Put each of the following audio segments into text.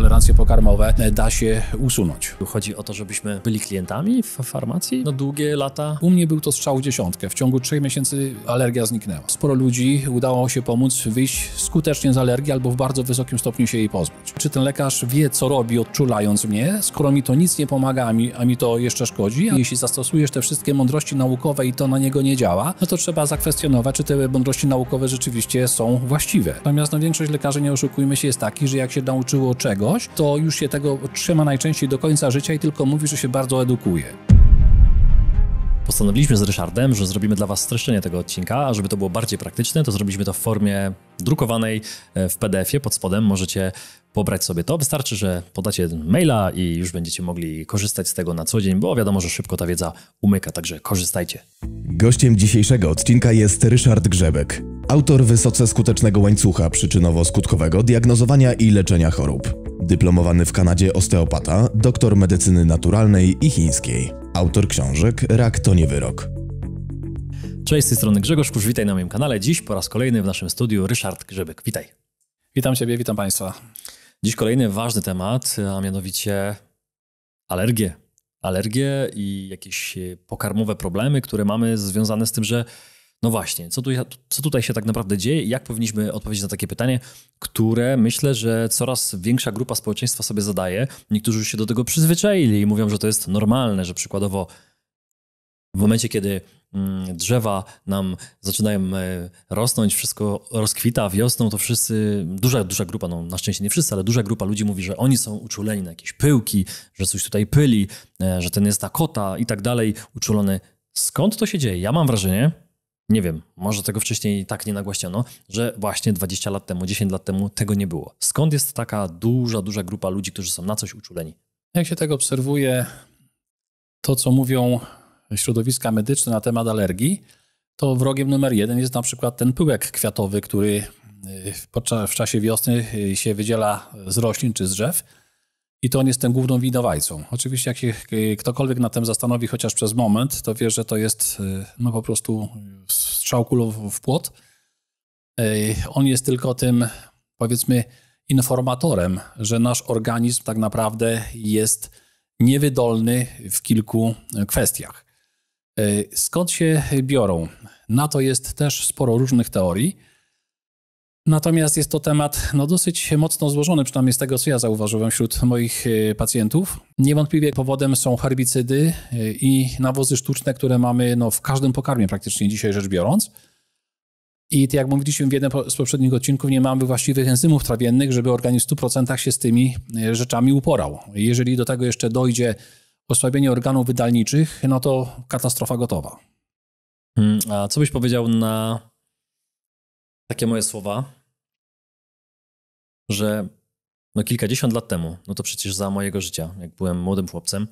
nietolerancje pokarmowe da się usunąć. Chodzi o to, żebyśmy byli klientami w farmacji długie lata. U mnie był to strzał w dziesiątkę. W ciągu 3 miesięcy alergia zniknęła. Sporo ludzi udało się pomóc wyjść skutecznie z alergii albo w bardzo wysokim stopniu się jej pozbyć. Czy ten lekarz wie, co robi, odczulając mnie, skoro mi to nic nie pomaga, a mi to jeszcze szkodzi? A jeśli zastosujesz te wszystkie mądrości naukowe i to na niego nie działa, no to trzeba zakwestionować, czy te mądrości naukowe rzeczywiście są właściwe. Natomiast większość lekarzy, nie oszukujmy się, jest taki, że jak się nauczyło czegoś, to już się tego trzyma najczęściej do końca życia i tylko mówi, że się bardzo edukuje. Postanowiliśmy z Ryszardem, że zrobimy dla Was streszczenie tego odcinka, a żeby to było bardziej praktyczne, to zrobiliśmy to w formie drukowanej w PDF-ie. Pod spodem możecie pobrać sobie to. Wystarczy, że podacie maila i już będziecie mogli korzystać z tego na co dzień, bo wiadomo, że szybko ta wiedza umyka, także korzystajcie. Gościem dzisiejszego odcinka jest Ryszard Grzebek, autor wysoce skutecznego łańcucha przyczynowo-skutkowego diagnozowania i leczenia chorób. Dyplomowany w Kanadzie osteopata, doktor medycyny naturalnej i chińskiej. Autor książek Rak to nie wyrok. Cześć, z tej strony Grzegorz Kusz, witaj na moim kanale. Dziś po raz kolejny w naszym studiu Ryszard Grzebek. Witaj. Witam Ciebie, witam Państwa. Dziś kolejny ważny temat, a mianowicie alergie. Alergie i jakieś pokarmowe problemy, które mamy związane z tym, że no właśnie, co tutaj się tak naprawdę dzieje i jak powinniśmy odpowiedzieć na takie pytanie, które myślę, że coraz większa grupa społeczeństwa sobie zadaje. Niektórzy już się do tego przyzwyczaili i mówią, że to jest normalne, że przykładowo w momencie, kiedy drzewa nam zaczynają rosnąć, wszystko rozkwita wiosną, to wszyscy, duża grupa, no na szczęście nie wszyscy, ale duża grupa ludzi mówi, że oni są uczuleni na jakieś pyłki, że coś tutaj pyli, że ten jest ta kota i tak dalej, uczulony. Skąd to się dzieje? Ja mam wrażenie, nie wiem, może tego wcześniej tak nie nagłaśniono, że właśnie 20 lat temu, 10 lat temu tego nie było. Skąd jest taka duża grupa ludzi, którzy są na coś uczuleni? Jak się tego obserwuje, to co mówią środowiska medyczne na temat alergii, to wrogiem numer 1 jest na przykład ten pyłek kwiatowy, który w czasie wiosny się wydziela z roślin czy z drzew i to on jest tym główną winowajcą. Oczywiście jak się ktokolwiek nad tym zastanowi chociaż przez moment, to wie, że to jest no po prostu strzał kulą w płot. On jest tylko tym, powiedzmy, informatorem, że nasz organizm tak naprawdę jest niewydolny w kilku kwestiach. Skąd się biorą? Na to jest też sporo różnych teorii. Natomiast jest to temat dosyć mocno złożony, przynajmniej z tego, co ja zauważyłem wśród moich pacjentów. Niewątpliwie powodem są herbicydy i nawozy sztuczne, które mamy w każdym pokarmie praktycznie dzisiaj rzecz biorąc. I jak mówiliśmy w jednym z poprzednich odcinków, nie mamy właściwych enzymów trawiennych, żeby organizm w 100% się z tymi rzeczami uporał. Jeżeli do tego jeszcze dojdzie osłabienie organów wydalniczych, no to katastrofa gotowa. A co byś powiedział na takie moje słowa, że kilkadziesiąt lat temu, no to przecież za mojego życia, jak byłem młodym chłopcem,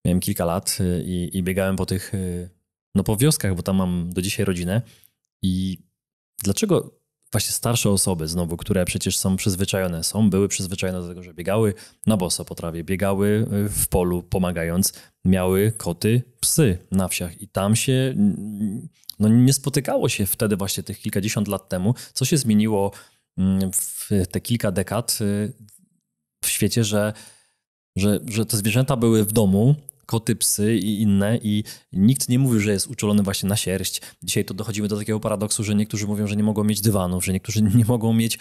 miałem kilka lat i biegałem po tych, po wioskach, bo tam mam do dzisiaj rodzinę. I dlaczego właśnie starsze osoby znowu, które przecież były przyzwyczajone do tego, że biegały na boso po trawie, biegały w polu pomagając, miały koty, psy na wsiach i tam się nie spotykało się wtedy właśnie tych kilkadziesiąt lat temu. Co się zmieniło w te kilka dekad w świecie, że te zwierzęta były w domu, koty, psy i inne i nikt nie mówił, że jest uczulony właśnie na sierść. Dzisiaj to dochodzimy do takiego paradoksu, że niektórzy mówią, że nie mogą mieć dywanów, że niektórzy nie mogą mieć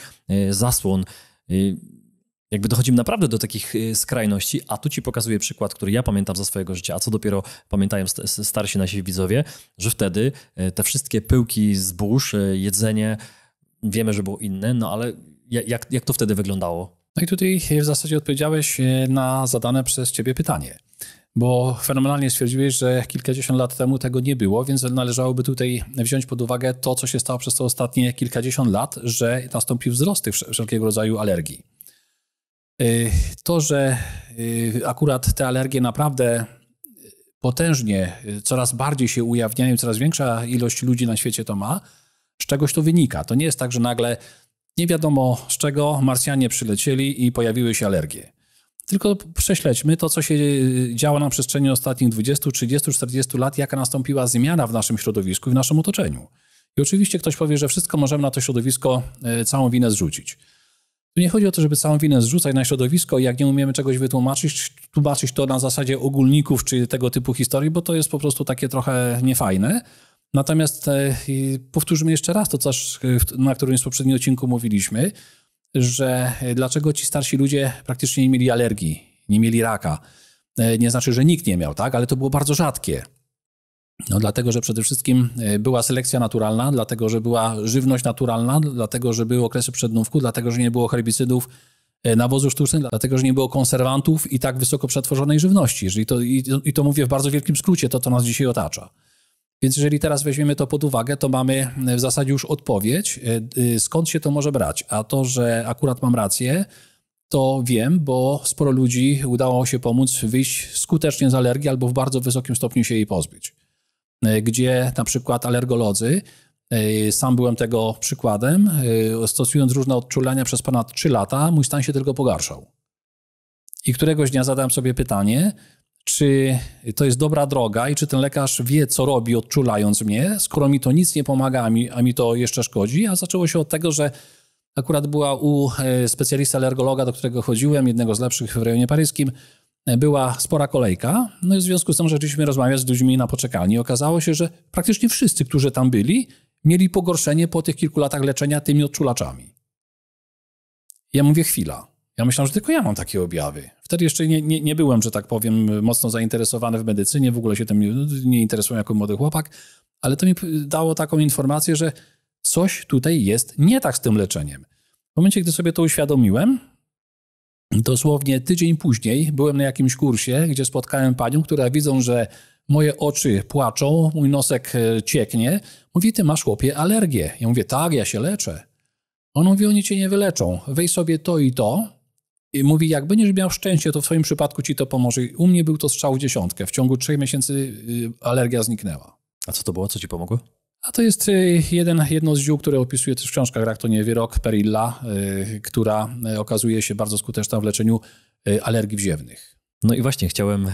zasłon. Jakby dochodzimy naprawdę do takich skrajności, a tu ci pokazuję przykład, który ja pamiętam za swojego życia, a co dopiero pamiętają starsi nasi widzowie, że wtedy te wszystkie pyłki zbóż, jedzenie, wiemy, że było inne, ale jak to wtedy wyglądało? No i tutaj w zasadzie odpowiedziałeś na zadane przez Ciebie pytanie. Bo fenomenalnie stwierdziłeś, że kilkadziesiąt lat temu tego nie było, więc należałoby tutaj wziąć pod uwagę to, co się stało przez te ostatnie kilkadziesiąt lat, że nastąpił wzrost tych wszelkiego rodzaju alergii. To, że akurat te alergie naprawdę potężnie, coraz bardziej się ujawniają, coraz większa ilość ludzi na świecie to ma, z czegoś to wynika. To nie jest tak, że nagle nie wiadomo z czego Marsjanie przylecieli i pojawiły się alergie. Tylko prześledźmy to, co się działo na przestrzeni ostatnich 20, 30, 40 lat, jaka nastąpiła zmiana w naszym środowisku i w naszym otoczeniu. I oczywiście ktoś powie, że wszystko możemy na to środowisko całą winę zrzucić. Tu nie chodzi o to, żeby całą winę zrzucać na środowisko i jak nie umiemy czegoś wytłumaczyć, tłumaczyć to na zasadzie ogólników czy tego typu historii, bo to jest po prostu takie trochę niefajne. Natomiast powtórzymy jeszcze raz to, na którymś z poprzednich odcinku mówiliśmy, że dlaczego ci starsi ludzie praktycznie nie mieli alergii, nie mieli raka. Nie znaczy, że nikt nie miał, tak? Ale to było bardzo rzadkie. No, dlatego, że przede wszystkim była selekcja naturalna, dlatego, że była żywność naturalna, dlatego, że były okresy przednówku, dlatego, że nie było herbicydów, nawozów sztucznych, dlatego, że nie było konserwantów i tak wysoko przetworzonej żywności. I to mówię w bardzo wielkim skrócie, to co nas dzisiaj otacza. Więc jeżeli teraz weźmiemy to pod uwagę, to mamy w zasadzie już odpowiedź, skąd się to może brać. A to, że akurat mam rację, to wiem, bo sporo ludzi udało się pomóc wyjść skutecznie z alergii albo w bardzo wysokim stopniu się jej pozbyć. Gdzie na przykład alergolodzy, sam byłem tego przykładem, stosując różne odczulania przez ponad 3 lata, mój stan się tylko pogarszał. I któregoś dnia zadałem sobie pytanie, czy to jest dobra droga i czy ten lekarz wie, co robi, odczulając mnie, skoro mi to nic nie pomaga, a mi to jeszcze szkodzi. A zaczęło się od tego, że akurat była u specjalisty alergologa, do którego chodziłem, jednego z lepszych w rejonie paryskim, była spora kolejka. No i w związku z tym, że zaczęliśmy rozmawiać z ludźmi na poczekalni. Okazało się, że praktycznie wszyscy, którzy tam byli, mieli pogorszenie po tych kilku latach leczenia tymi odczulaczami. Ja mówię, chwila. Ja myślałem, że tylko ja mam takie objawy. Wtedy jeszcze nie byłem, że tak powiem, mocno zainteresowany w medycynie, w ogóle się tym nie interesuję jako młody chłopak, ale to mi dało taką informację, że coś tutaj jest nie tak z tym leczeniem. W momencie, gdy sobie to uświadomiłem, dosłownie tydzień później byłem na jakimś kursie, gdzie spotkałem panią, która widząc, że moje oczy płaczą, mój nosek cieknie, mówi, ty masz, chłopie, alergię. Ja mówię, tak, ja się leczę. On mówi, oni cię nie wyleczą, weź sobie to i to. I mówi, jak będziesz miał szczęście, to w swoim przypadku ci to pomoże. U mnie był to strzał w 10. W ciągu 3 miesięcy alergia zniknęła. A co to było? Co ci pomogło? A to jest jedno z ziół, które opisuje też w książkach Raktonie Wyrok, Perilla, która okazuje się bardzo skuteczna w leczeniu alergii wziewnych. No i właśnie chciałem...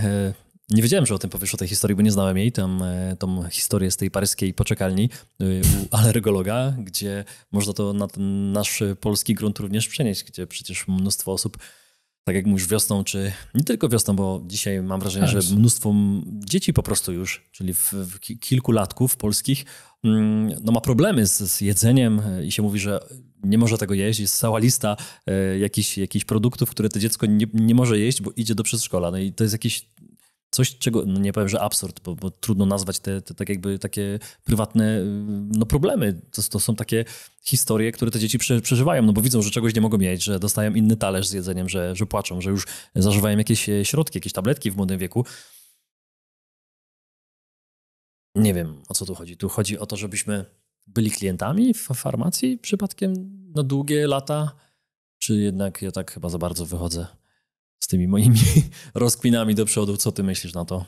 Nie wiedziałem, że o tym powiesz, o tej historii, bo nie znałem jej. Tą historię z tej paryskiej poczekalni u alergologa, gdzie można to na ten nasz polski grunt również przenieść, gdzie przecież mnóstwo osób, tak jak mówisz, wiosną, czy nie tylko wiosną, bo dzisiaj mam wrażenie, że mnóstwo dzieci po prostu już, czyli w kilkulatków polskich, no ma problemy z jedzeniem i się mówi, że nie może tego jeść. Jest cała lista jakichś produktów, które to dziecko nie może jeść, bo idzie do przedszkola. No i to jest jakiś coś, czego, no nie powiem, że absurd, bo trudno nazwać te tak jakby takie prywatne problemy. To są takie historie, które te dzieci przeżywają, no bo widzą, że czegoś nie mogą jeść, że dostają inny talerz z jedzeniem, że płaczą, że już zażywają jakieś środki, jakieś tabletki w młodym wieku. Nie wiem, o co tu chodzi. Tu chodzi o to, żebyśmy byli klientami w farmacji przypadkiem na długie lata, czy jednak ja tak chyba za bardzo wychodzę z tymi moimi rozkminami do przodu. Co ty myślisz na to?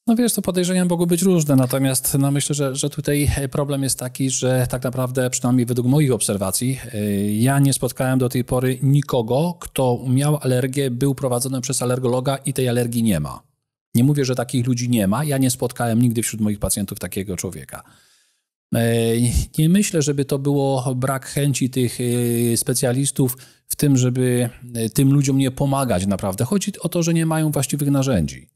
No wiesz, to podejrzenia mogą być różne, natomiast myślę, że tutaj problem jest taki, że tak naprawdę, przynajmniej według moich obserwacji, ja nie spotkałem do tej pory nikogo, kto miał alergię, był prowadzony przez alergologa i tej alergii nie ma. Nie mówię, że takich ludzi nie ma. Ja nie spotkałem nigdy wśród moich pacjentów takiego człowieka. Nie myślę, żeby to było brak chęci tych specjalistów w tym, żeby tym ludziom nie pomagać naprawdę. Chodzi o to, że nie mają właściwych narzędzi.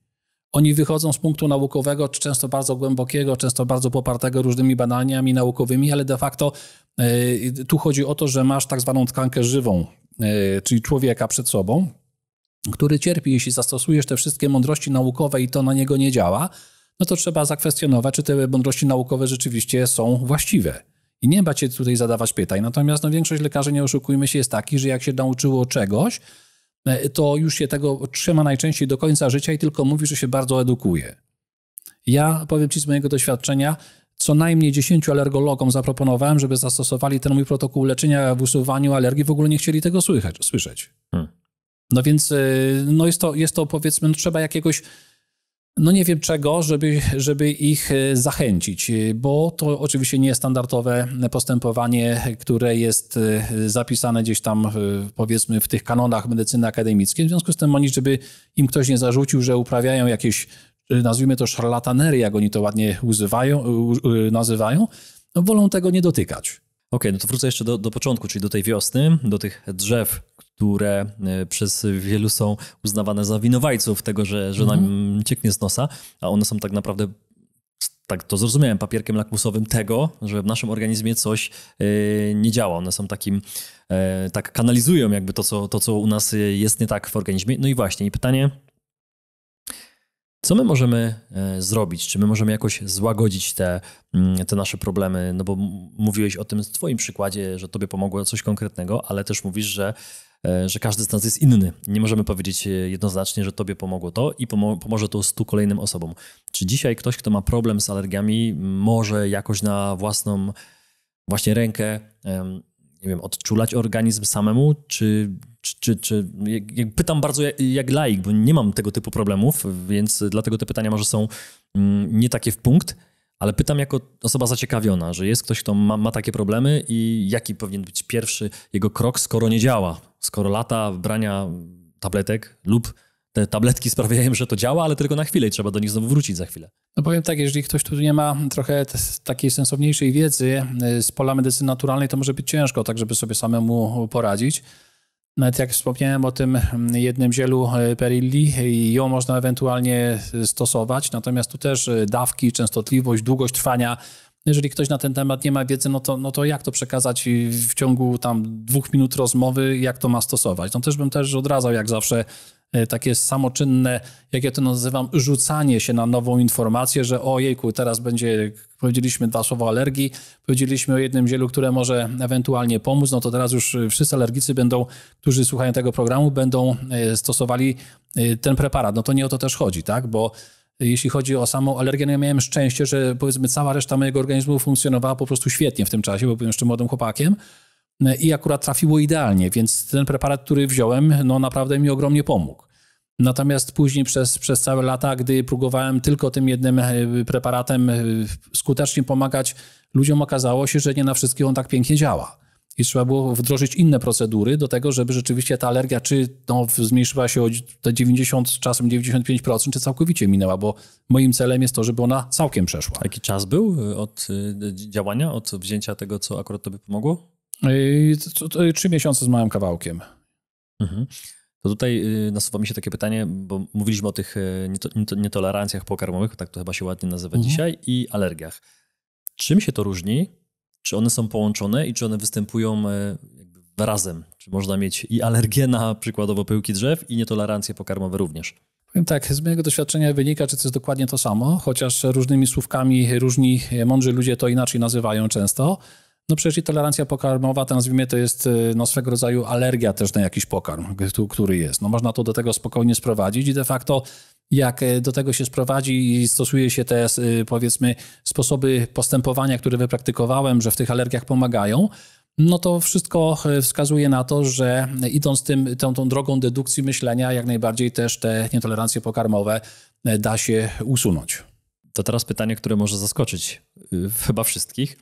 Oni wychodzą z punktu naukowego, często bardzo głębokiego, często bardzo popartego różnymi badaniami naukowymi, ale de facto tu chodzi o to, że masz tak zwaną tkankę żywą, czyli człowieka przed sobą, który cierpi, jeśli zastosujesz te wszystkie mądrości naukowe i to na niego nie działa, no to trzeba zakwestionować, czy te mądrości naukowe rzeczywiście są właściwe. I nie ma cię tutaj zadawać pytań. Natomiast większość lekarzy, nie oszukujmy się, jest taki, że jak się nauczyło czegoś, to już się tego trzyma najczęściej do końca życia i tylko mówi, że się bardzo edukuje. Ja powiem ci z mojego doświadczenia, co najmniej 10 alergologom zaproponowałem, żeby zastosowali ten mój protokół leczenia w usuwaniu alergii, w ogóle nie chcieli tego słyszeć. No więc jest to powiedzmy, trzeba jakiegoś, nie wiem czego, żeby ich zachęcić, bo to oczywiście nie jest standardowe postępowanie, które jest zapisane gdzieś tam powiedzmy w tych kanonach medycyny akademickiej. W związku z tym oni, żeby im ktoś nie zarzucił, że uprawiają jakieś, nazwijmy to szarlatanery, jak oni to ładnie nazywają, wolą tego nie dotykać. Okej, no to wrócę jeszcze do początku, czyli do tej wiosny, do tych drzew, które przez wielu są uznawane za winowajców tego, że nam cieknie z nosa, a one są tak naprawdę, tak to zrozumiałem, papierkiem lakmusowym tego, że w naszym organizmie coś nie działa. One są takim, tak kanalizują jakby to, co u nas jest nie tak w organizmie. No i właśnie, i pytanie, co my możemy zrobić? Czy my możemy jakoś złagodzić te nasze problemy? No bo mówiłeś o tym w twoim przykładzie, że tobie pomogło coś konkretnego, ale też mówisz, że każdy z nas jest inny. Nie możemy powiedzieć jednoznacznie, że tobie pomogło to i pomoże to 100 kolejnym osobom. Czy dzisiaj ktoś, kto ma problem z alergiami, może jakoś na własną właśnie rękę, nie wiem, odczulać organizm samemu, czy pytam bardzo jak laik, bo nie mam tego typu problemów, więc dlatego te pytania może są nie takie w punkt, ale pytam jako osoba zaciekawiona, że jest ktoś, kto ma takie problemy i jaki powinien być pierwszy jego krok, skoro nie działa, skoro lata brania tabletek lub te tabletki sprawiają, że to działa, ale tylko na chwilę i trzeba do nich znowu wrócić za chwilę. No powiem tak, jeżeli ktoś tu nie ma trochę takiej sensowniejszej wiedzy z pola medycyny naturalnej, to może być ciężko, tak żeby sobie samemu poradzić. Nawet jak wspomniałem o tym jednym zielu Perilli, ją można ewentualnie stosować, natomiast tu też dawki, częstotliwość, długość trwania. Jeżeli ktoś na ten temat nie ma wiedzy, no to jak to przekazać w ciągu tam 2 minut rozmowy, jak to ma stosować? No też bym odradzał jak zawsze takie samoczynne, jak ja to nazywam, rzucanie się na nową informację, że ojejku, teraz powiedzieliśmy 2 słowa o alergii, powiedzieliśmy o jednym zielu, które może ewentualnie pomóc, no to teraz już wszyscy alergicy którzy słuchają tego programu, będą stosowali ten preparat. No to nie o to też chodzi, tak? Bo jeśli chodzi o samą alergię, no ja miałem szczęście, że powiedzmy cała reszta mojego organizmu funkcjonowała po prostu świetnie w tym czasie, bo byłem jeszcze młodym chłopakiem i akurat trafiło idealnie, więc ten preparat, który wziąłem, no naprawdę mi ogromnie pomógł. Natomiast później przez całe lata, gdy próbowałem tylko tym jednym preparatem skutecznie pomagać ludziom, okazało się, że nie na wszystkich on tak pięknie działa. I trzeba było wdrożyć inne procedury do tego, żeby rzeczywiście ta alergia zmniejszyła się o te 90, czasem 95%, czy całkowicie minęła, bo moim celem jest to, żeby ona całkiem przeszła. A jaki czas był od działania, od wzięcia tego, co akurat tobie pomogło? 3 miesiące z małym kawałkiem. Mhm. To tutaj nasuwa mi się takie pytanie, bo mówiliśmy o tych nietolerancjach pokarmowych, tak to chyba się ładnie nazywa dzisiaj, i alergiach. Czym się to różni? Czy one są połączone i czy one występują jakby razem? Czy można mieć i alergię na przykładowo pyłki drzew i nietolerancje pokarmowe również? Powiem tak, z mojego doświadczenia wynika, że to jest dokładnie to samo, chociaż różnymi słówkami różni mądrzy ludzie to inaczej nazywają często. No przecież tolerancja pokarmowa, to nazwijmy, to jest swego rodzaju alergia też na jakiś pokarm, który jest. No można to do tego spokojnie sprowadzić i de facto jak do tego się sprowadzi i stosuje się te, powiedzmy, sposoby postępowania, które wypraktykowałem, że w tych alergiach pomagają, no to wszystko wskazuje na to, że idąc tą drogą dedukcji myślenia, jak najbardziej też te nietolerancje pokarmowe da się usunąć. To teraz pytanie, które może zaskoczyć chyba wszystkich.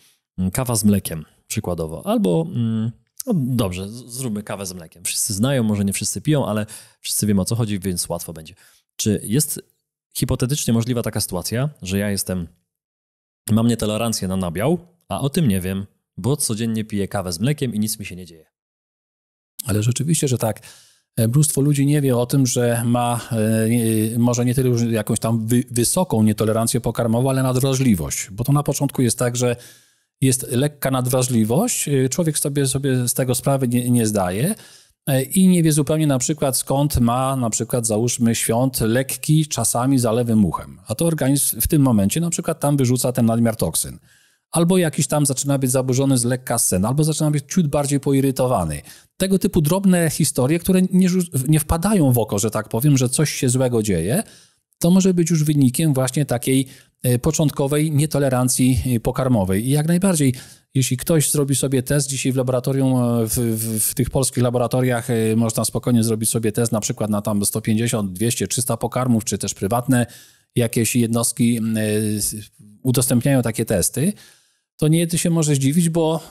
Kawa z mlekiem przykładowo. Albo, no dobrze, zróbmy kawę z mlekiem. Wszyscy znają, może nie wszyscy piją, ale wszyscy wiemy, o co chodzi, więc łatwo będzie. Czy jest hipotetycznie możliwa taka sytuacja, że ja mam nietolerancję na nabiał, a o tym nie wiem, bo codziennie piję kawę z mlekiem i nic mi się nie dzieje? Ale rzeczywiście, że tak. Mnóstwo ludzi nie wie o tym, że ma może nie tyle już jakąś tam wysoką nietolerancję pokarmową, ale nadwrażliwość. Bo to na początku jest tak, że jest lekka nadwrażliwość, człowiek sobie z tego sprawy nie zdaje i nie wie zupełnie na przykład skąd ma na przykład załóżmy świąt lekki czasami zalewy muchem. A to organizm w tym momencie na przykład tam wyrzuca ten nadmiar toksyn. Albo jakiś tam zaczyna być zaburzony z lekka sen, albo zaczyna być ciut bardziej poirytowany. Tego typu drobne historie, które nie wpadają w oko, że tak powiem, że coś się złego dzieje, to może być już wynikiem właśnie takiej początkowej nietolerancji pokarmowej. I jak najbardziej, jeśli ktoś zrobi sobie test, dzisiaj w laboratorium, w tych polskich laboratoriach można spokojnie zrobić sobie test na przykład na tam 150, 200, 300 pokarmów, czy też prywatne jakieś jednostki udostępniają takie testy, to nie się może zdziwić, bo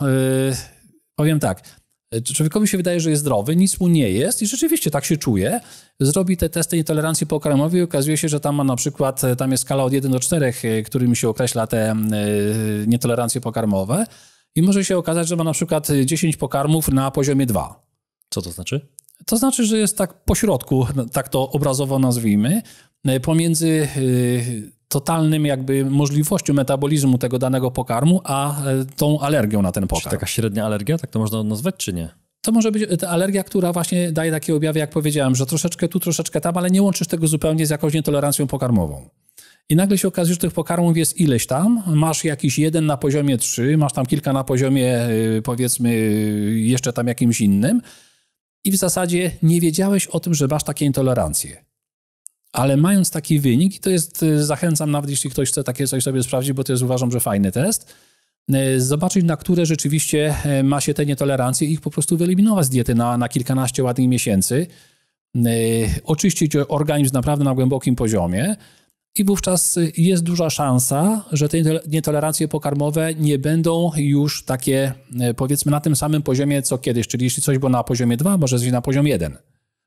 powiem tak, człowiekowi się wydaje, że jest zdrowy, nic mu nie jest i rzeczywiście tak się czuje. Zrobi te testy nietolerancji pokarmowej i okazuje się, że tam ma na przykład, tam jest skala od 1 do 4, którymi się określa te nietolerancje pokarmowe i może się okazać, że ma na przykład 10 pokarmów na poziomie 2. Co to znaczy? To znaczy, że jest tak pośrodku, tak to obrazowo nazwijmy, pomiędzy totalnym jakby możliwością metabolizmu tego danego pokarmu, a tą alergią na ten pokarm. Czy taka średnia alergia, tak to można nazwać, czy nie? To może być ta alergia, która właśnie daje takie objawy, jak powiedziałem, że troszeczkę tu, troszeczkę tam, ale nie łączysz tego zupełnie z jakąś nietolerancją pokarmową. I nagle się okazuje, że tych pokarmów jest ileś tam, masz jakiś jeden na poziomie 3, masz tam kilka na poziomie powiedzmy jeszcze tam jakimś innym i w zasadzie nie wiedziałeś o tym, że masz takie intolerancje. Ale mając taki wynik, i to jest, zachęcam nawet jeśli ktoś chce takie coś sobie sprawdzić, bo to jest uważam, że fajny test, zobaczyć, na które rzeczywiście ma się te nietolerancje i ich po prostu wyeliminować z diety na kilkanaście ładnych miesięcy, oczyścić organizm naprawdę na głębokim poziomie i wówczas jest duża szansa, że te nietolerancje pokarmowe nie będą już takie, powiedzmy, na tym samym poziomie co kiedyś, czyli jeśli coś było na poziomie 2, może zejść na poziom 1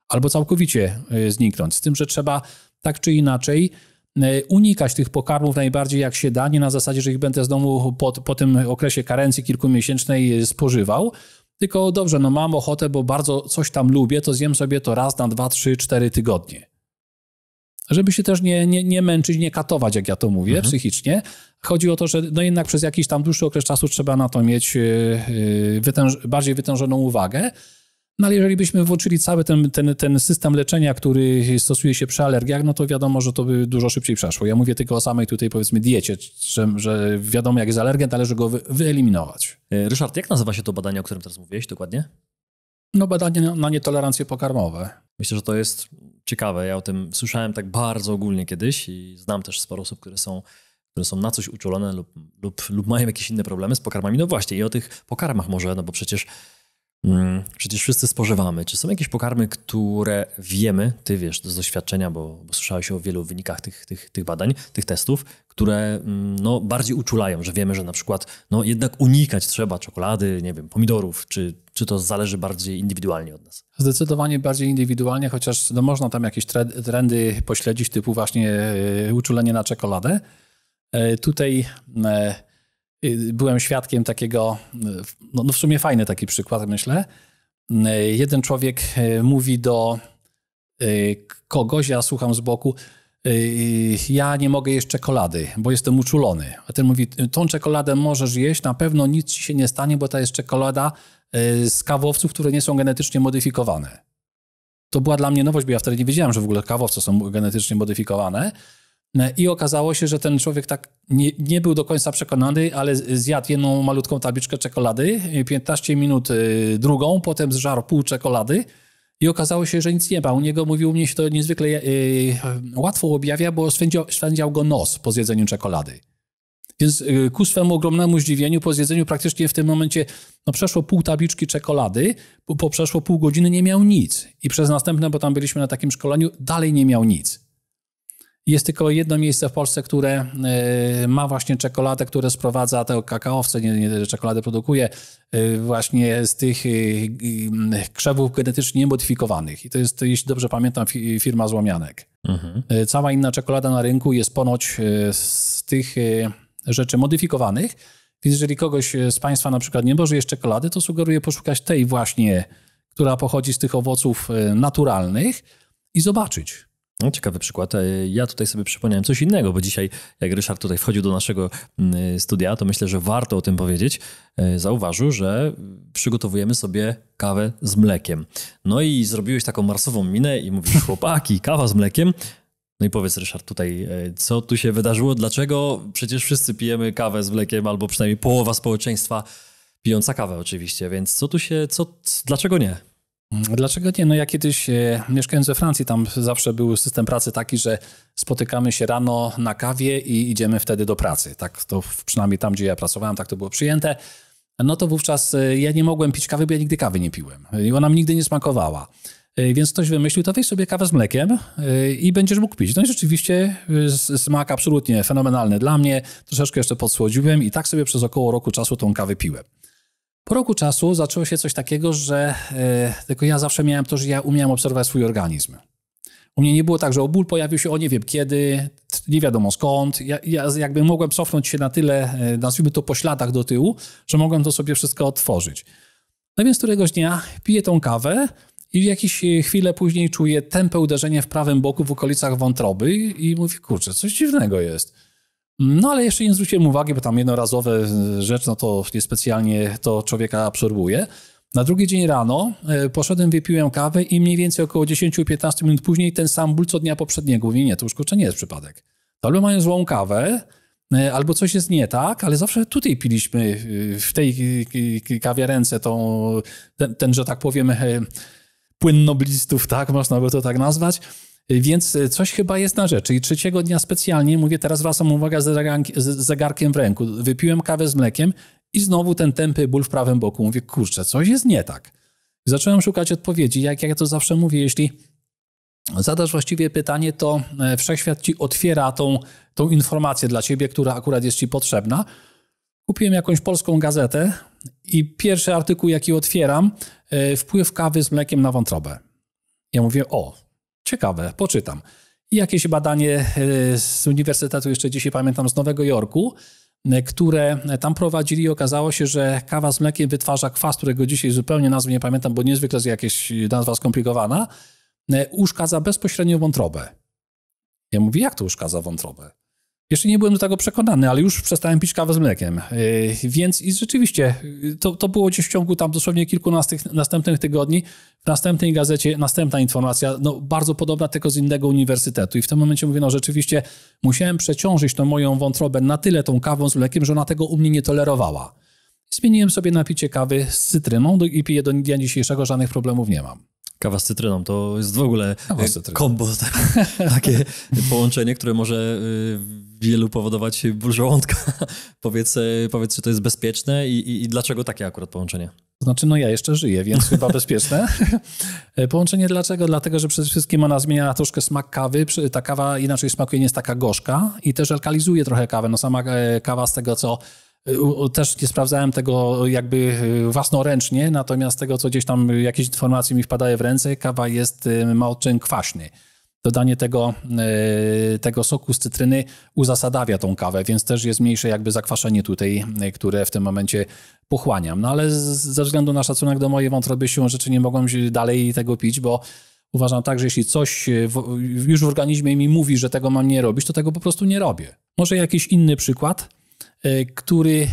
albo całkowicie zniknąć. Z tym, że trzeba tak czy inaczej unikać tych pokarmów najbardziej jak się da, nie na zasadzie, że ich będę znowu po tym okresie karencji kilkumiesięcznej spożywał, tylko dobrze, no mam ochotę, bo bardzo coś tam lubię, to zjem sobie to raz na 2, 3, 4 tygodnie. Żeby się też nie męczyć, nie katować, jak ja to mówię, psychicznie. Chodzi o to, że no jednak przez jakiś tam dłuższy okres czasu trzeba na to mieć bardziej wytężoną uwagę. No ale jeżeli byśmy włączyli cały ten system leczenia, który stosuje się przy alergiach, no to wiadomo, że to by dużo szybciej przeszło. Ja mówię tylko o samej tutaj powiedzmy diecie, że wiadomo jak jest alergia, należy go wyeliminować. Ryszard, jak nazywa się to badanie, o którym teraz mówiłeś dokładnie? No badanie na nietolerancje pokarmowe. Myślę, że to jest ciekawe. Ja o tym słyszałem tak bardzo ogólnie kiedyś i znam też sporo osób, które są na coś uczulone lub mają jakieś inne problemy z pokarmami. No właśnie i o tych pokarmach może, no bo przecież wszyscy spożywamy. Czy są jakieś pokarmy, które wiemy, ty wiesz z doświadczenia, bo słyszałeś o wielu wynikach tych badań, tych testów, które no, bardziej uczulają, że wiemy, że na przykład no, jednak unikać trzeba czekolady, nie wiem, pomidorów, czy to zależy bardziej indywidualnie od nas? Zdecydowanie bardziej indywidualnie, chociaż no, można tam jakieś trendy pośledzić, typu właśnie uczulenie na czekoladę. Tutaj byłem świadkiem takiego, no w sumie fajny taki przykład, myślę. Jeden człowiek mówi do kogoś, ja słucham z boku, ja nie mogę jeść czekolady, bo jestem uczulony. A ten mówi, tą czekoladę możesz jeść, na pewno nic ci się nie stanie, bo to jest czekolada z kawowców, które nie są genetycznie modyfikowane. To była dla mnie nowość, bo ja wtedy nie wiedziałem, że w ogóle kawowce są genetycznie modyfikowane. I okazało się, że ten człowiek tak nie był do końca przekonany, ale zjadł jedną malutką tabliczkę czekolady, 15 minut drugą, potem zżarł pół czekolady i okazało się, że nic nie ma. U niego, mówił, u mnie się to niezwykle łatwo objawia, bo swędział go nos po zjedzeniu czekolady. Więc ku swemu ogromnemu zdziwieniu po zjedzeniu praktycznie w tym momencie no przeszło pół tabliczki czekolady, po przeszło pół godziny nie miał nic. I przez następne, bo tam byliśmy na takim szkoleniu, dalej nie miał nic. Jest tylko jedno miejsce w Polsce, które ma właśnie czekoladę, które sprowadza te kakaowce, nie czekoladę produkuje właśnie z tych krzewów genetycznie niemodyfikowanych. I to jest, jeśli dobrze pamiętam, firma Złomianek. Cała inna czekolada na rynku jest ponoć z tych rzeczy modyfikowanych. Więc jeżeli kogoś z Państwa na przykład nie może jeść czekolady, to sugeruję poszukać tej właśnie, która pochodzi z tych owoców naturalnych i zobaczyć. No, ciekawy przykład. Ja tutaj sobie przypomniałem coś innego, bo dzisiaj jak Ryszard tutaj wchodził do naszego studia, to myślę, że warto o tym powiedzieć. Zauważył, że przygotowujemy sobie kawę z mlekiem. No i zrobiłeś taką marsową minę i mówisz, chłopaki, kawa z mlekiem. No i powiedz, Ryszard, tutaj, co tu się wydarzyło? Dlaczego przecież wszyscy pijemy kawę z mlekiem, albo przynajmniej połowa społeczeństwa pijąca kawę oczywiście, więc dlaczego nie? Dlaczego nie? No ja kiedyś mieszkając we Francji, tam zawsze był system pracy taki, że spotykamy się rano na kawie i idziemy wtedy do pracy. Tak to przynajmniej tam, gdzie ja pracowałem, tak to było przyjęte. No to wówczas ja nie mogłem pić kawy, bo ja nigdy kawy nie piłem. I ona mi nigdy nie smakowała. Więc ktoś wymyślił, to weź sobie kawę z mlekiem i będziesz mógł pić. No i rzeczywiście smak absolutnie fenomenalny dla mnie. Troszeczkę jeszcze podsłodziłem i tak sobie przez około roku czasu tą kawę piłem. Po roku czasu zaczęło się coś takiego, że tylko ja zawsze miałem to, że ja umiałem obserwować swój organizm. U mnie nie było tak, że ból pojawił się nie wiem kiedy, nie wiadomo skąd. Ja jakby mogłem cofnąć się na tyle, nazwijmy to po śladach do tyłu, że mogłem to sobie wszystko odtworzyć. No więc któregoś dnia piję tą kawę i jakieś chwilę później czuję tępe uderzenie w prawym boku w okolicach wątroby i mówię, kurczę, coś dziwnego jest. No ale jeszcze nie zwróciłem uwagi, bo tam jednorazowe rzecz, no to niespecjalnie to człowieka absorbuje. Na drugi dzień rano poszedłem, wypiłem kawę i mniej więcej około 10-15 minut później ten sam ból co dnia poprzedniego. Mówię, nie, to już kurczę nie jest przypadek. To albo mają złą kawę, albo coś jest nie tak, ale zawsze tutaj piliśmy w tej kawiarence ten, że tak powiem, płyn noblistów, tak, można by to tak nazwać. Więc coś chyba jest na rzeczy. I trzeciego dnia specjalnie, mówię, teraz zwracam uwagę z zegarkiem w ręku. Wypiłem kawę z mlekiem i znowu ten tępy ból w prawym boku. Mówię, kurczę, coś jest nie tak. I zacząłem szukać odpowiedzi. Jak ja to zawsze mówię, jeśli zadasz właściwie pytanie, to wszechświat ci otwiera tą informację dla ciebie, która akurat jest ci potrzebna. Kupiłem jakąś polską gazetę i pierwszy artykuł, jaki otwieram, wpływ kawy z mlekiem na wątrobę. Ja mówię, ciekawe, poczytam. I jakieś badanie z uniwersytetu, jeszcze dzisiaj pamiętam, z Nowego Jorku, które tam prowadzili i okazało się, że kawa z mlekiem wytwarza kwas, którego dzisiaj zupełnie nazwy nie pamiętam, bo niezwykle jest jakaś nazwa skomplikowana, uszkadza bezpośrednio wątrobę. Ja mówię, jak to uszkadza wątrobę? Jeszcze nie byłem do tego przekonany, ale już przestałem pić kawę z mlekiem. Więc i rzeczywiście to było gdzieś w ciągu tam dosłownie kilkunastu następnych tygodni. W następnej gazecie następna informacja, bardzo podobna, tylko z innego uniwersytetu. I w tym momencie mówię, rzeczywiście musiałem przeciążyć tą moją wątrobę na tyle tą kawą z mlekiem, że ona tego u mnie nie tolerowała. Zmieniłem sobie na picie kawy z cytryną i piję do dnia dzisiejszego, żadnych problemów nie mam. Kawa z cytryną to jest w ogóle kombo, takie połączenie, które może wielu powodować ból żołądka. Powiedz, czy to jest bezpieczne i dlaczego takie akurat połączenie? To znaczy, ja jeszcze żyję, więc chyba bezpieczne. Połączenie dlaczego? Dlatego, że przede wszystkim ona zmienia troszkę smak kawy. Ta kawa inaczej smakuje, nie jest taka gorzka i też alkalizuje trochę kawę. Sama kawa z tego, co też nie sprawdzałem tego jakby własnoręcznie, natomiast tego, co gdzieś tam jakieś informacje mi wpadają w ręce, kawa ma odczyn kwaśny. Dodanie tego soku z cytryny uzasadawia tą kawę, więc też jest mniejsze jakby zakwaszenie tutaj, które w tym momencie pochłaniam. Ale ze względu na szacunek do mojej wątroby siłą rzeczy nie mogłem dalej tego pić, bo uważam tak, że jeśli coś już w organizmie mi mówi, że tego mam nie robić, to tego po prostu nie robię. Może jakiś inny przykład, który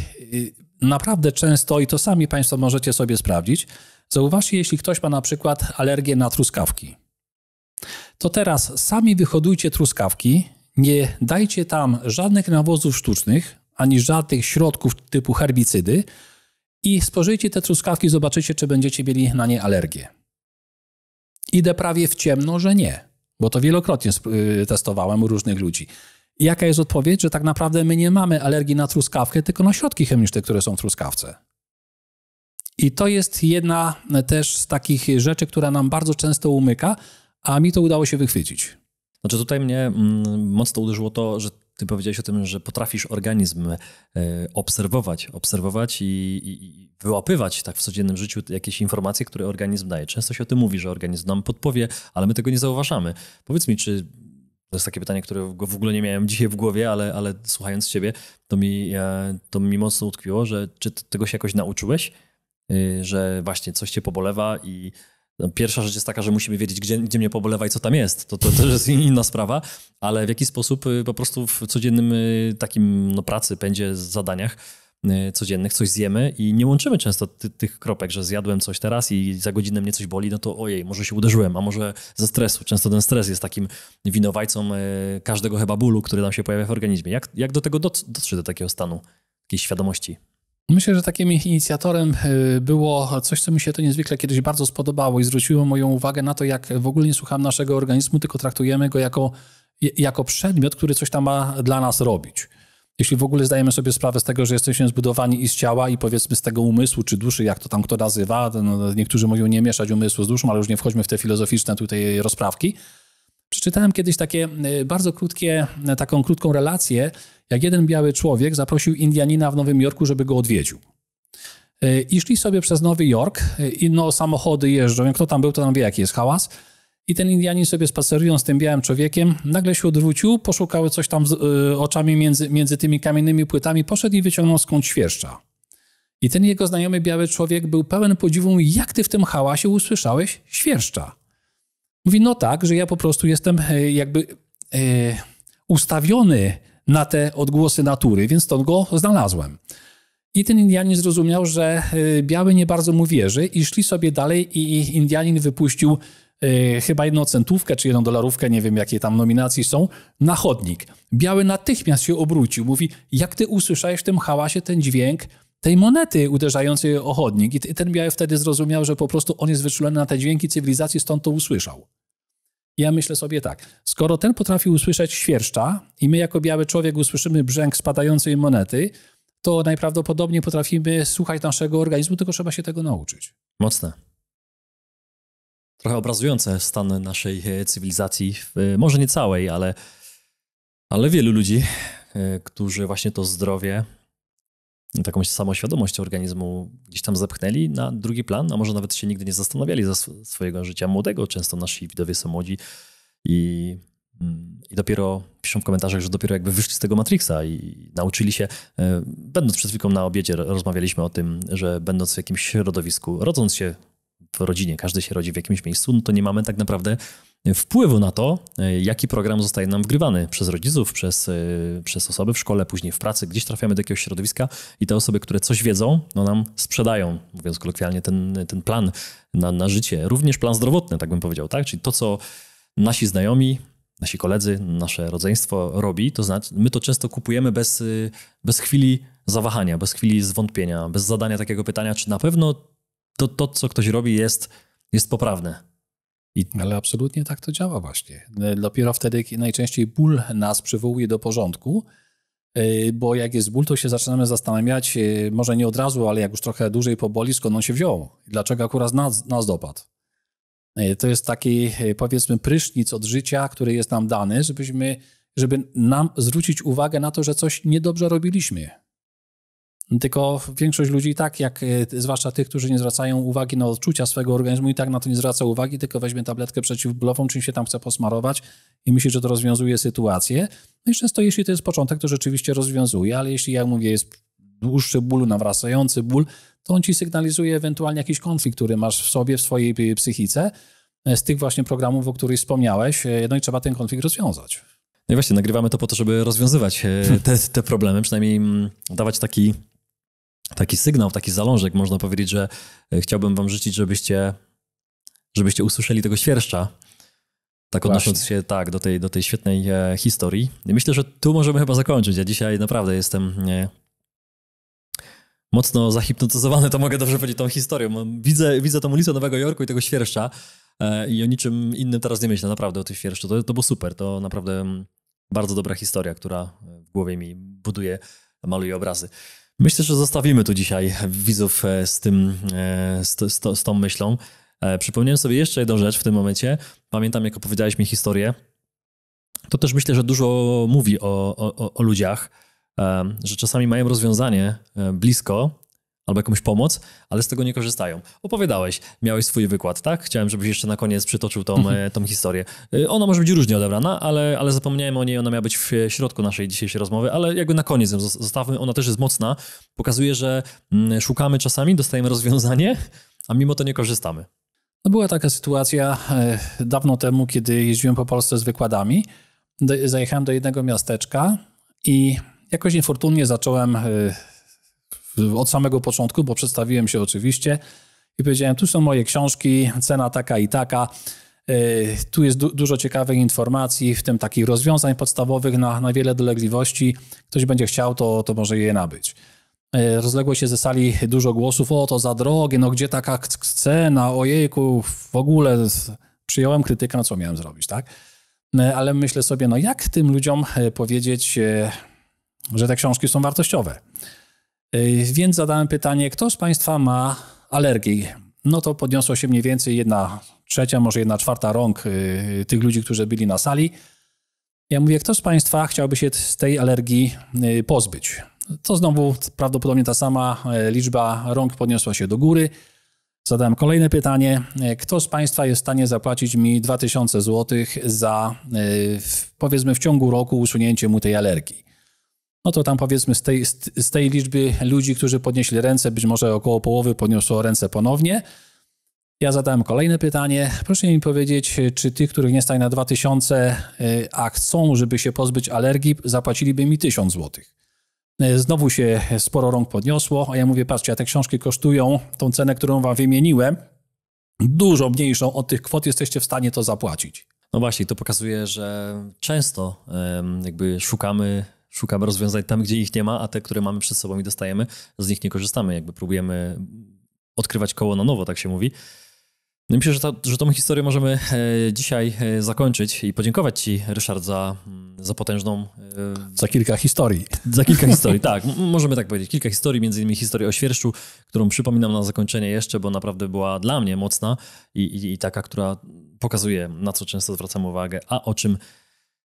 naprawdę często, i to sami Państwo możecie sobie sprawdzić, zauważcie, jeśli ktoś ma na przykład alergię na truskawki, to teraz sami wyhodujcie truskawki, nie dajcie tam żadnych nawozów sztucznych, ani żadnych środków typu herbicydy i spożyjcie te truskawki, zobaczycie, czy będziecie mieli na nie alergię. Idę prawie w ciemno, że nie, bo to wielokrotnie testowałem u różnych ludzi. I jaka jest odpowiedź? Że tak naprawdę my nie mamy alergii na truskawkę, tylko na środki chemiczne, które są w truskawce. I to jest jedna też z takich rzeczy, która nam bardzo często umyka, a mi to udało się wychwycić. Znaczy tutaj mnie mocno uderzyło to, że ty powiedziałeś o tym, że potrafisz organizm obserwować i wyłapywać tak w codziennym życiu jakieś informacje, które organizm daje. Często się o tym mówi, że organizm nam podpowie, ale my tego nie zauważamy. Powiedz mi, czy to jest takie pytanie, które w ogóle nie miałem dzisiaj w głowie, ale słuchając ciebie, to mi mocno utkwiło, że czy tego się jakoś nauczyłeś, że właśnie coś cię pobolewa i pierwsza rzecz jest taka, że musimy wiedzieć, gdzie mnie pobolewa i co tam jest. To też jest inna sprawa, ale w jaki sposób po prostu w codziennym takim pracy, pędzie, zadaniach codziennych coś zjemy i nie łączymy często tych kropek, że zjadłem coś teraz i za godzinę mnie coś boli, no to ojej, może się uderzyłem, a może ze stresu. Często ten stres jest takim winowajcą każdego chyba bólu, który nam się pojawia w organizmie. Jak do tego dotrzeć, do takiego stanu, takiej świadomości? Myślę, że takim inicjatorem było coś, co mi się to niezwykle kiedyś bardzo spodobało i zwróciło moją uwagę na to, jak w ogóle nie słuchamy naszego organizmu, tylko traktujemy go jako przedmiot, który coś tam ma dla nas robić. Jeśli w ogóle zdajemy sobie sprawę z tego, że jesteśmy zbudowani i z ciała i powiedzmy z tego umysłu czy duszy, jak to tam kto nazywa, niektórzy mówią nie mieszać umysłu z duszą, ale już nie wchodźmy w te filozoficzne tutaj rozprawki. Przeczytałem kiedyś taką krótką relację, jak jeden biały człowiek zaprosił Indianina w Nowym Jorku, żeby go odwiedził. I szli sobie przez Nowy Jork i samochody jeżdżą, jak kto tam był, to tam wie, jaki jest hałas. I ten Indianin sobie spacerując z tym białym człowiekiem, nagle się odwrócił, poszukał coś tam oczami między tymi kamiennymi płytami, poszedł i wyciągnął skądś świerszcza. I ten jego znajomy biały człowiek był pełen podziwu, mówi, jak ty w tym hałasie usłyszałeś świerszcza? Mówi, no tak, że ja po prostu jestem jakby ustawiony na te odgłosy natury, więc to go znalazłem. I ten Indianin zrozumiał, że biały nie bardzo mu wierzy i szli sobie dalej i Indianin wypuścił chyba 1 centówkę czy 1 dolarówkę, nie wiem jakie tam nominacji są, na chodnik. Biały natychmiast się obrócił. Mówi, jak ty usłyszałeś w tym hałasie ten dźwięk tej monety uderzającej o chodnik. I ten biały wtedy zrozumiał, że po prostu on jest wyczulony na te dźwięki cywilizacji, stąd to usłyszał. Ja myślę sobie tak, skoro ten potrafi usłyszeć świerszcza i my jako biały człowiek usłyszymy brzęk spadającej monety, to najprawdopodobniej potrafimy słuchać naszego organizmu, tylko trzeba się tego nauczyć. Mocne. Trochę obrazujące stan naszej cywilizacji, może nie całej, ale wielu ludzi, którzy właśnie to zdrowie, taką samoświadomość organizmu gdzieś tam zepchnęli na drugi plan, a może nawet się nigdy nie zastanawiali za swojego życia młodego. Często nasi widowie są młodzi i dopiero piszą w komentarzach, że dopiero jakby wyszli z tego Matrixa i nauczyli się. Będąc przed chwilą na obiedzie rozmawialiśmy o tym, że będąc w jakimś środowisku, rodząc się w rodzinie, każdy się rodzi w jakimś miejscu, no to nie mamy tak naprawdę wpływu na to, jaki program zostaje nam wgrywany przez rodziców, przez osoby w szkole, później w pracy. Gdzieś trafiamy do jakiegoś środowiska i te osoby, które coś wiedzą, no nam sprzedają, mówiąc kolokwialnie, ten plan na życie. Również plan zdrowotny, tak bym powiedział, tak? Czyli to, co nasi znajomi, nasi koledzy, nasze rodzeństwo robi, to znaczy my to często kupujemy bez chwili zawahania, bez chwili zwątpienia, bez zadania takiego pytania, czy na pewno to co ktoś robi jest poprawne. Ale absolutnie tak to działa właśnie. Dopiero wtedy najczęściej ból nas przywołuje do porządku, bo jak jest ból, to się zaczynamy zastanawiać, może nie od razu, ale jak już trochę dłużej poboli, skąd on się wziął i dlaczego akurat nas dopadł. To jest taki, powiedzmy, prysznic od życia, który jest nam dany, żeby nam zwrócić uwagę na to, że coś niedobrze robiliśmy. Tylko większość ludzi tak, jak zwłaszcza tych, którzy nie zwracają uwagi na odczucia swego organizmu i tak na to nie zwraca uwagi, tylko weźmie tabletkę przeciwbólową, czym się tam chce posmarować i myśli, że to rozwiązuje sytuację. No i często jeśli to jest początek, to rzeczywiście rozwiązuje, ale jeśli, jak mówię, jest dłuższy ból, nawracający ból, to on ci sygnalizuje ewentualnie jakiś konflikt, który masz w sobie, w swojej psychice, z tych właśnie programów, o których wspomniałeś, no i trzeba ten konflikt rozwiązać. No i właśnie, nagrywamy to po to, żeby rozwiązywać te problemy, przynajmniej dawać taki sygnał, taki zalążek, można powiedzieć, że chciałbym wam życzyć, żebyście usłyszeli tego świerszcza, tak odnosząc się tak do tej świetnej historii. I myślę, że tu możemy chyba zakończyć. Ja dzisiaj naprawdę jestem mocno zahipnotyzowany, to mogę dobrze powiedzieć, tą historią. Widzę tą ulicę Nowego Jorku i tego świerszcza i o niczym innym teraz nie myślę, naprawdę o tym świerszczu. To było super, to naprawdę bardzo dobra historia, która w głowie mi buduje, maluje obrazy. Myślę, że zostawimy tu dzisiaj widzów z tą myślą. Przypomniałem sobie jeszcze jedną rzecz w tym momencie. Pamiętam, jak opowiedziałeś mi historię. To też myślę, że dużo mówi o ludziach, że czasami mają rozwiązanie blisko albo jakąś pomoc, ale z tego nie korzystają. Opowiadałeś, miałeś swój wykład, tak? Chciałem, żebyś jeszcze na koniec przytoczył tą historię. Ona może być różnie odebrana, ale zapomniałem o niej, ona miała być w środku naszej dzisiejszej rozmowy, ale jakby na koniec ją zostawmy, ona też jest mocna. Pokazuje, że szukamy czasami, dostajemy rozwiązanie, a mimo to nie korzystamy. No była taka sytuacja dawno temu, kiedy jeździłem po Polsce z wykładami. Zajechałem do jednego miasteczka i jakoś niefortunnie zacząłem od samego początku, bo przedstawiłem się oczywiście i powiedziałem, tu są moje książki, cena taka i taka, tu jest dużo ciekawych informacji, w tym takich rozwiązań podstawowych na wiele dolegliwości. Ktoś będzie chciał, to może je nabyć. Rozległo się ze sali dużo głosów, o to za drogie, no gdzie taka cena, ojejku, w ogóle przyjąłem krytykę, no co miałem zrobić, tak? Ale myślę sobie, no jak tym ludziom powiedzieć, że te książki są wartościowe? Więc zadałem pytanie, kto z Państwa ma alergię? No to podniosło się mniej więcej 1/3, może 1/4 rąk tych ludzi, którzy byli na sali. Ja mówię, kto z Państwa chciałby się z tej alergii pozbyć? To znowu prawdopodobnie ta sama liczba rąk podniosła się do góry. Zadałem kolejne pytanie. Kto z Państwa jest w stanie zapłacić mi 2000 zł za, powiedzmy, w ciągu roku usunięcie mu tej alergii? No to tam powiedzmy z tej liczby ludzi, którzy podnieśli ręce, być może około połowy podniosło ręce ponownie. Ja zadałem kolejne pytanie. Proszę mi powiedzieć, czy tych, których nie stać na 2000, a chcą, żeby się pozbyć alergii, zapłaciliby mi 1000 zł. Znowu się sporo rąk podniosło, a ja mówię, patrzcie, a te książki kosztują tą cenę, którą wam wymieniłem, dużo mniejszą od tych kwot, jesteście w stanie to zapłacić. No właśnie, to pokazuje, że często jakby szukamy rozwiązań tam, gdzie ich nie ma, a te, które mamy przed sobą i dostajemy, z nich nie korzystamy. Jakby próbujemy odkrywać koło na nowo, tak się mówi. No i myślę, że tą historię możemy dzisiaj zakończyć i podziękować Ci, Ryszard, za potężną... Za kilka historii. Za kilka historii, tak. Możemy tak powiedzieć. Kilka historii, między innymi historię o świerszczu, którą przypominam na zakończenie jeszcze, bo naprawdę była dla mnie mocna i taka, która pokazuje, na co często zwracam uwagę, a o czym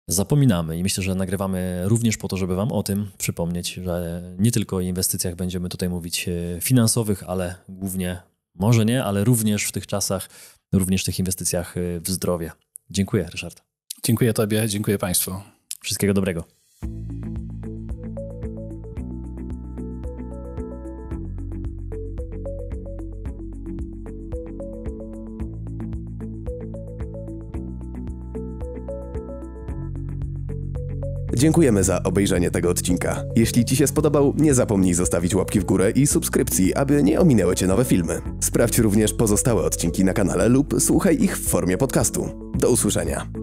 zapominamy. I myślę, że nagrywamy również po to, żeby Wam o tym przypomnieć, że nie tylko o inwestycjach będziemy tutaj mówić finansowych, ale głównie, może nie, ale również w tych czasach, również w tych inwestycjach w zdrowie. Dziękuję, Ryszard. Dziękuję Tobie, dziękuję Państwu. Wszystkiego dobrego. Dziękujemy za obejrzenie tego odcinka. Jeśli Ci się spodobał, nie zapomnij zostawić łapki w górę i subskrypcji, aby nie ominęły Cię nowe filmy. Sprawdź również pozostałe odcinki na kanale lub słuchaj ich w formie podcastu. Do usłyszenia.